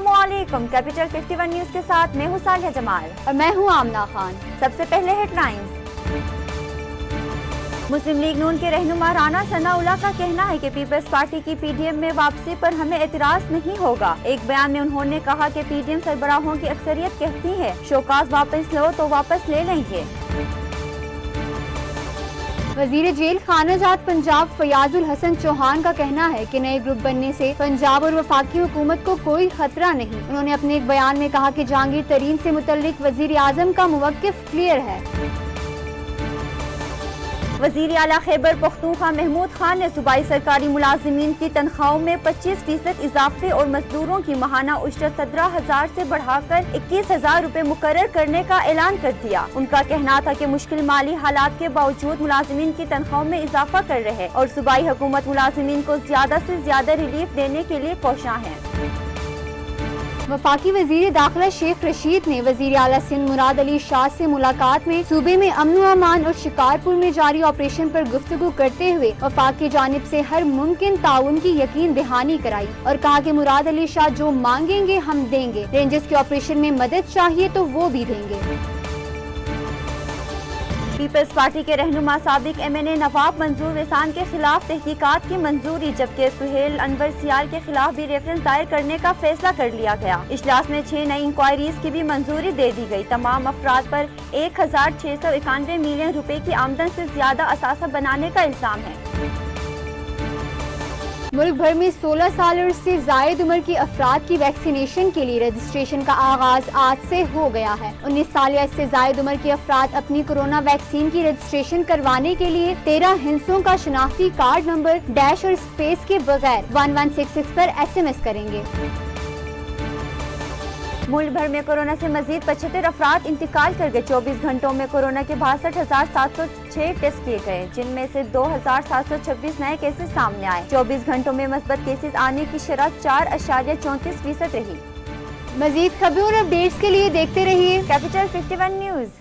अस्सलाम वालेकुम। Capital 51 news के साथ मैं हूं सालिहा जमाल और मैं हूं आमना खान। सबसे पहले हेडलाइंस। मुस्लिम लीग नून के रहनुमा राना सनाउल्लाह का कहना है कि पीपल्स पार्टी की पीडीएम में वापसी पर हमें एतराज नहीं होगा। एक बयान में उन्होंने कहा कि पीडीएम सरबराहों की अक्सरियत कहती है शोकाज वापस लो तो वापस ले लेंगे। वजीर जेल खानाजात पंजाब फयाजुल हसन चौहान का कहना है कि नए ग्रुप बनने से पंजाब और वफाकी हुकूमत को कोई खतरा नहीं। उन्होंने अपने एक बयान में कहा कि जहांगीर तरीन से मुतल्लिक वजीर आजम का मुवक्किफ क्लियर है। वजीर आला खैबर पख्तूनख्वा महमूद खान ने सूबाई सरकारी मुलाजिमीन की तनख्वाहों में 25% इजाफे और मजदूरों की माहाना उजरत 17,000 से बढ़ाकर 21,000 रुपए मुकर्रर करने का ऐलान कर दिया। उनका कहना था कि मुश्किल माली हालात के बावजूद मुलाजिमीन की तनख्वाहों में इजाफा कर रहे और सूबाई हुकूमत मुलाजिमीन को ज्यादा से ज्यादा रिलीफ देने के लिए कोशां है। वफाकी वजीर दाखिला शेख रशीद ने वजीर आला सिंध मुराद अली शाह से मुलाकात में सूबे में अमन व अमान और शिकारपुर में जारी ऑपरेशन पर गुफ्तगू करते हुए वफाक की जानिब से हर मुमकिन ताउन की यकीन दहानी कराई और कहा कि मुराद अली शाह जो मांगेंगे हम देंगे। रेंजर्स के ऑपरेशन में मदद चाहिए तो वो भी देंगे। पीपल्स पार्टी के रहनुमा साबिक एमएनए नवाब मंजूर एहसान के खिलाफ तहकीकात की मंजूरी, जबकि सुहेल अनवर सियाल के खिलाफ भी रेफरेंस दायर करने का फैसला कर लिया गया। इजलास में 6 नई इंक्वायरीज की भी मंजूरी दे दी गई। तमाम अफराद पर 1,691 मिलियन रुपए की आमदन से ज्यादा असासा बनाने का इल्जाम है। मुल्क भर में 16 साल और इससे जायद उम्र की अफराद की वैक्सीनेशन के लिए रजिस्ट्रेशन का आगाज आज से हो गया है। 19 साल या इससे जायद उम्र के अफराद अपनी कोरोना वैक्सीन की रजिस्ट्रेशन करवाने के लिए 13 हिस्सों का शनाख्ती कार्ड नंबर डैश और स्पेस के बगैर 1166 पर SMS करेंगे। मुल्क भर में कोरोना से मजीद 75 अफराद इंतकाल कर गए। 24 घंटों में कोरोना के 62,706 टेस्ट किए गए, जिनमें से 2,726 नए केसेस सामने आए। 24 घंटों में मस्बत केसेस आने की शरह 4.34% रही। मजीद खबरों और अपडेट्स के लिए देखते रहिए कैपिटल 51 न्यूज।